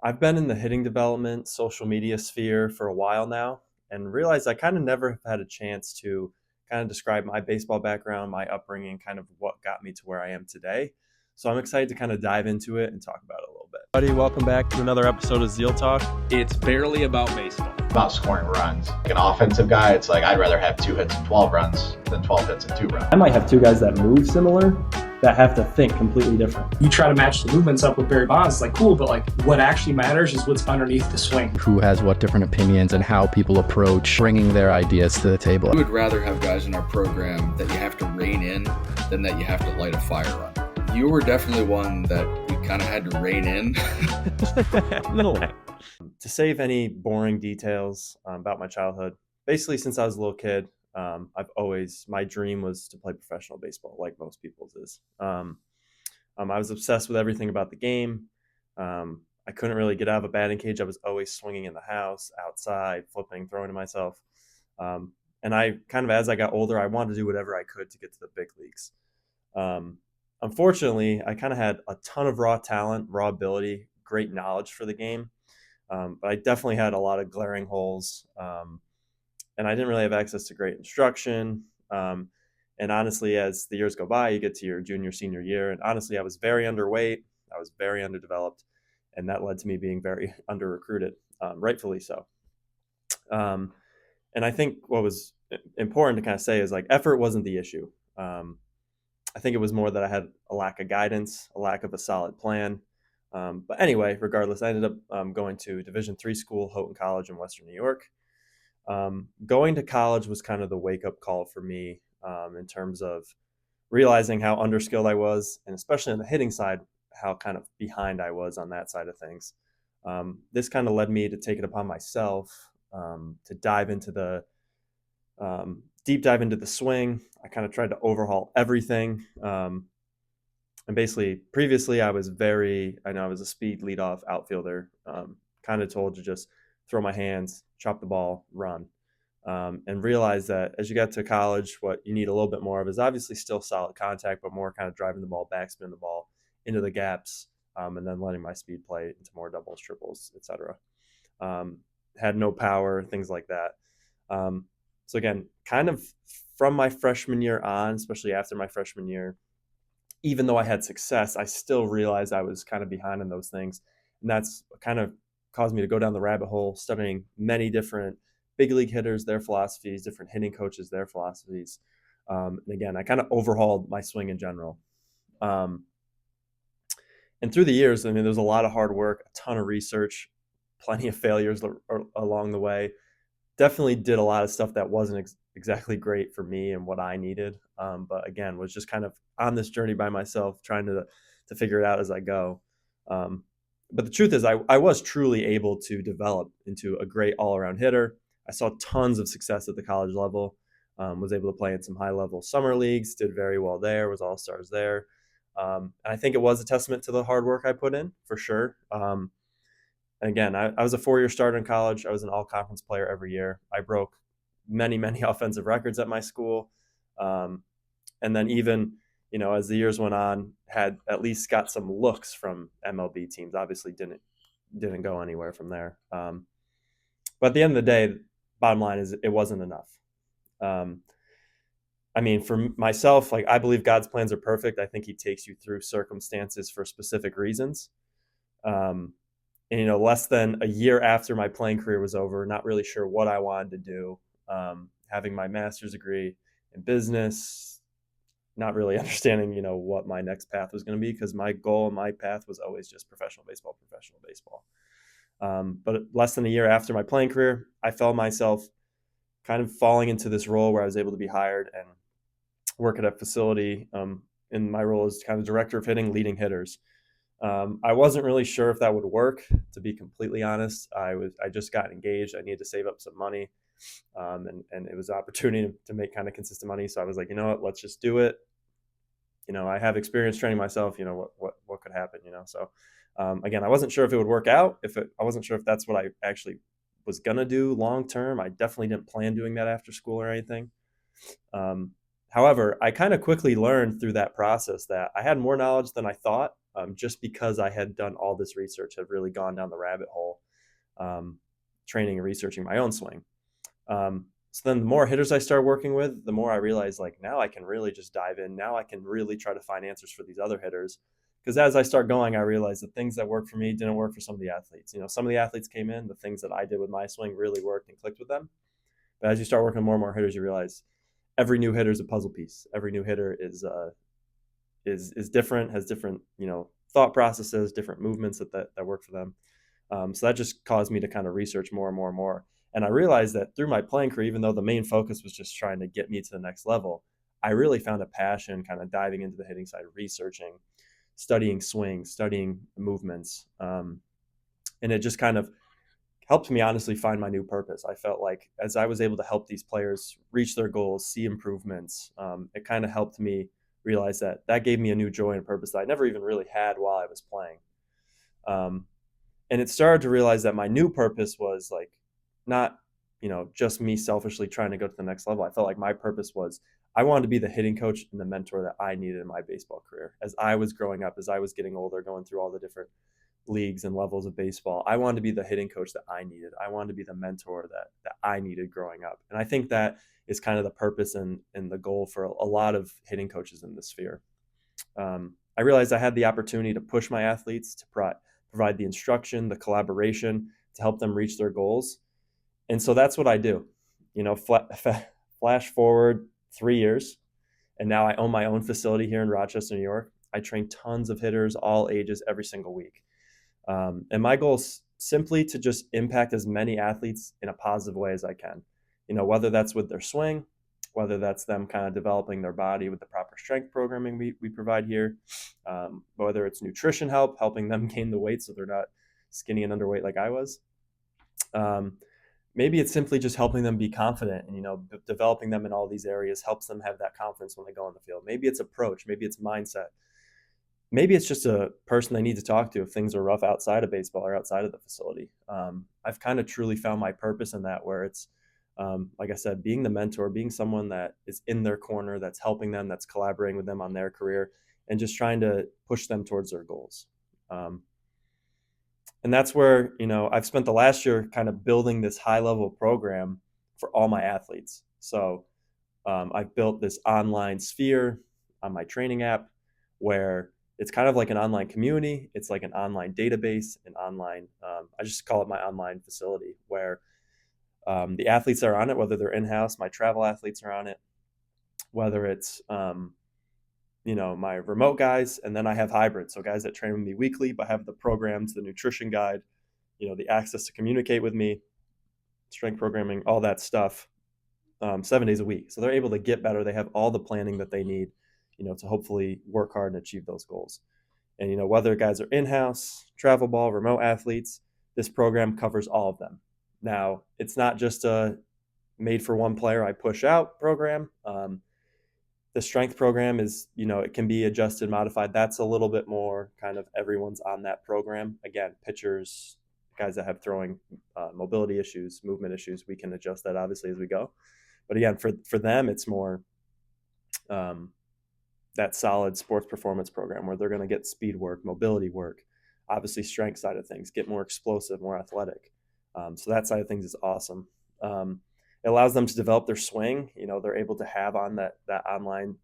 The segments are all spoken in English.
I've been in the hitting development social media sphere for a while now and realized I kind of never have had a chance to kind of describe my baseball background, my upbringing, kind of what got me to where I am today. So I'm excited to kind of dive into it and talk about it a little bit. Buddy, welcome back to another episode of Zeal Talk. It's barely about baseball. About scoring runs. Like an offensive guy, it's like I'd rather have 2 hits and 12 runs than 12 hits and 2 runs. I might have two guys that move similar that have to think completely different. You try to match the movements up with Barry Bonds, it's like cool, but like what actually matters is what's underneath the swing. Who has what different opinions and how people approach bringing their ideas to the table. We would rather have guys in our program that you have to rein in than that you have to light a fire on. You were definitely one that we kind of had to rein in. Little way. To save any boring details about my childhood, basically since I was a little kid, my dream was to play professional baseball, like most people's is. I was obsessed with everything about the game. I couldn't really get out of a batting cage. I was always swinging in the house, outside, flipping, throwing to myself. And I kind of, as I got older, I wanted to do whatever I could to get to the big leagues. Unfortunately, I kind of had a ton of raw talent, raw ability, great knowledge for the game. But I definitely had a lot of glaring holes. And I didn't really have access to great instruction. And honestly, as the years go by, you get to your junior, senior year. And honestly, I was very underweight. I was very underdeveloped. And that led to me being very under-recruited, rightfully so. And I think what was important to kind of say is like effort wasn't the issue. I think it was more that I had a lack of guidance, a lack of a solid plan. But anyway, regardless, I ended up going to Division III school, Houghton College in Western New York. Going to college was kind of the wake-up call for me in terms of realizing how underskilled I was, and especially on the hitting side, how kind of behind I was on that side of things. This kind of led me to take it upon myself to dive into the deep dive into the swing. I kind of tried to overhaul everything. And basically, previously, I was a speed leadoff outfielder, kind of told to just throw my hands, chop the ball, run, and realize that as you get to college, what you need a little bit more of is obviously still solid contact, but more kind of driving the ball, backspin the ball into the gaps, and then letting my speed play into more doubles, triples, etc. Had no power, things like that. So again, kind of from my freshman year on, especially after my freshman year, even though I had success, I still realized I was kind of behind in those things. And that's kind of caused me to go down the rabbit hole, studying many different big league hitters, their philosophies, different hitting coaches, their philosophies. And again, I kind of overhauled my swing in general. And through the years, I mean, there's a lot of hard work, a ton of research, plenty of failures along the way. Definitely did a lot of stuff that wasn't exactly great for me and what I needed. But again, was just kind of on this journey by myself, trying to figure it out as I go. But the truth is, I was truly able to develop into a great all-around hitter. I saw tons of success at the college level, was able to play in some high-level summer leagues, did very well there, was all-stars there. And I think it was a testament to the hard work I put in, for sure. And again, I was a 4-year starter in college. I was an all-conference player every year. I broke many, many offensive records at my school. And then even, as the years went on, had at least got some looks from MLB teams. Obviously didn't go anywhere from there. But at the end of the day, bottom line is it wasn't enough. I mean, for myself, like I believe God's plans are perfect. I think he takes you through circumstances for specific reasons. And, less than a year after my playing career was over, not really sure what I wanted to do, having my master's degree in business, not really understanding, what my next path was going to be, because my goal and my path was always just professional baseball. But less than a year after my playing career, I felt myself kind of falling into this role where I was able to be hired and work at a facility in my role as kind of director of hitting, leading hitters. I wasn't really sure if that would work, to be completely honest. I just got engaged. I needed to save up some money. And it was an opportunity to make kind of consistent money. So I was like, you know what, let's just do it. I have experience training myself, what could happen, So again, I wasn't sure if it would work out. I wasn't sure if that's what I actually was going to do long term. I definitely didn't plan doing that after school or anything. However, I kind of quickly learned through that process that I had more knowledge than I thought. just because I had done all this research, had really gone down the rabbit hole, training and researching my own swing. So then the more hitters I started working with, the more I realized like now I can really just dive in. Now I can really try to find answers for these other hitters. Because as I start going, I realized the things that worked for me didn't work for some of the athletes. Some of the athletes came in, the things that I did with my swing really worked and clicked with them. But as you start working with more and more hitters, you realize every new hitter is a puzzle piece. Every new hitter is different, has different thought processes, different movements that work for them. So that just caused me to kind of research more and more and more. And I realized that through my playing career, even though the main focus was just trying to get me to the next level, I really found a passion kind of diving into the hitting side, researching, studying swings, studying movements. And it just kind of helped me honestly find my new purpose. I felt like as I was able to help these players reach their goals, see improvements, it kind of helped me realize that gave me a new joy and purpose that I never even really had while I was playing. And it started to realize that my new purpose was like not, just me selfishly trying to go to the next level. I felt like my purpose was I wanted to be the hitting coach and the mentor that I needed in my baseball career. As I was growing up, as I was getting older, going through all the different leagues and levels of baseball, I wanted to be the hitting coach that I needed. I wanted to be the mentor that I needed growing up. And I think that is kind of the purpose and the goal for a lot of hitting coaches in this sphere. I realized I had the opportunity to push my athletes to provide the instruction, the collaboration to help them reach their goals. And so that's what I do. Flash forward 3 years, and now I own my own facility here in Rochester, New York. I train tons of hitters, all ages, every single week. And my goal is simply to just impact as many athletes in a positive way as I can. Whether that's with their swing, whether that's them kind of developing their body with the proper strength programming we provide here, whether it's nutrition helping them gain the weight so they're not skinny and underweight like I was. Maybe it's simply just helping them be confident and, developing them in all these areas helps them have that confidence when they go on the field. Maybe it's approach, maybe it's mindset. Maybe it's just a person they need to talk to if things are rough outside of baseball or outside of the facility. I've kind of truly found my purpose in that, where it's, like I said, being the mentor, being someone that is in their corner, that's helping them, that's collaborating with them on their career, and just trying to push them towards their goals. And that's where, I've spent the last year kind of building this high-level program for all my athletes. So I've built this online sphere on my training app where it's kind of like an online community. It's like an online database, an online, I just call it my online facility, where the athletes that are on it, whether they're in-house, my travel athletes are on it, whether it's, my remote guys, and then I have hybrids. So guys that train with me weekly, but have the programs, the nutrition guide, the access to communicate with me, strength programming, all that stuff, 7 days a week. So they're able to get better. They have all the planning that they need, to hopefully work hard and achieve those goals. And, whether guys are in-house, travel ball, remote athletes, this program covers all of them. Now, it's not just a made for one player I push out program. The strength program is, it can be adjusted, modified. That's a little bit more kind of everyone's on that program. Again, pitchers, guys that have throwing mobility issues, movement issues, we can adjust that obviously as we go. But again, for them, it's more that solid sports performance program where they're going to get speed work, mobility work, obviously strength side of things, get more explosive, more athletic. So that side of things is awesome. It allows them to develop their swing. They're able to have on that online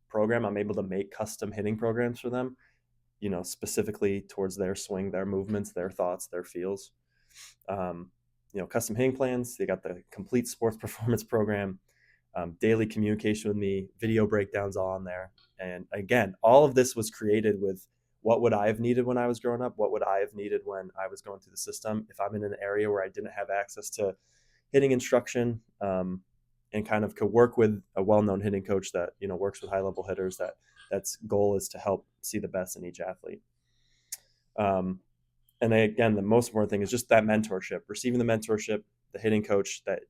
program. I'm able to make custom hitting programs for them, specifically towards their swing, their movements, their thoughts, their feels. Custom hitting plans. They got the complete sports performance program, daily communication with me, video breakdowns all on there. And again, all of this was created with what would I have needed when I was growing up? What would I have needed when I was going through the system? If I'm in an area where I didn't have access to hitting instruction, and kind of could work with a well-known hitting coach that, works with high-level hitters, that's goal is to help see the best in each athlete. And then, again, the most important thing is just that mentorship, receiving the mentorship, the hitting coach that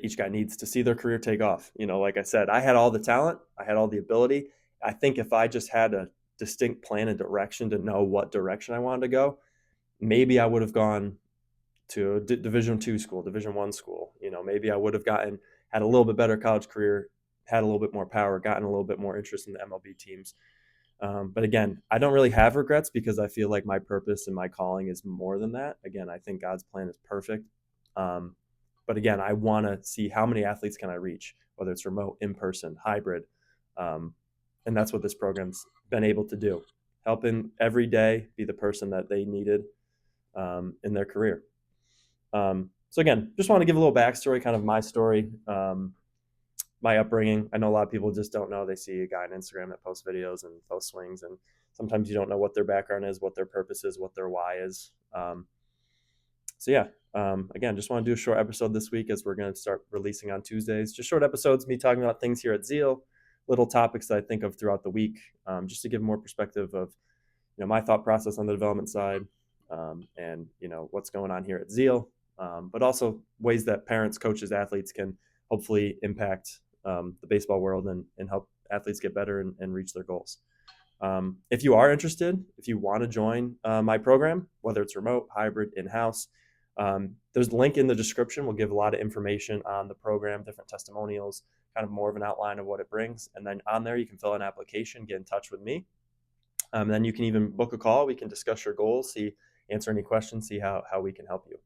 each guy needs to see their career take off. Like I said, I had all the talent, I had all the ability. I think if I just had a distinct plan and direction to know what direction I wanted to go, maybe I would have gone to a Division II school, Division I school. Maybe I would have had a little bit better college career, had a little bit more power, gotten a little bit more interest in the MLB teams. But again, I don't really have regrets because I feel like my purpose and my calling is more than that. Again, I think God's plan is perfect. But again, I want to see how many athletes can I reach, whether it's remote, in person, hybrid. And that's what this program's been able to do, helping every day be the person that they needed in their career. So again, just want to give a little backstory, kind of my story, my upbringing. I know a lot of people just don't know. They see a guy on Instagram that posts videos and posts swings, and sometimes you don't know what their background is, what their purpose is, what their why is. Again, just want to do a short episode this week as we're going to start releasing on Tuesdays. Just short episodes, me talking about things here at Zeal, little topics that I think of throughout the week, just to give more perspective of my thought process on the development side, and what's going on here at Zeal, but also ways that parents, coaches, athletes can hopefully impact the baseball world and help athletes get better and reach their goals. If you are interested, if you want to join my program, whether it's remote, hybrid, in-house, there's a link in the description. We'll give a lot of information on the program, different testimonials, kind of more of an outline of what it brings. And then on there, you can fill out an application, get in touch with me. Then you can even book a call. We can discuss your goals, answer any questions, see how we can help you.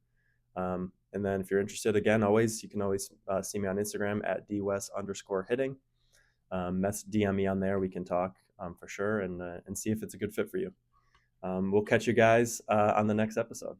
And then if you're interested, again, you can always see me on Instagram at dwes_hitting. DM me on there. We can talk for sure and see if it's a good fit for you. We'll catch you guys on the next episode.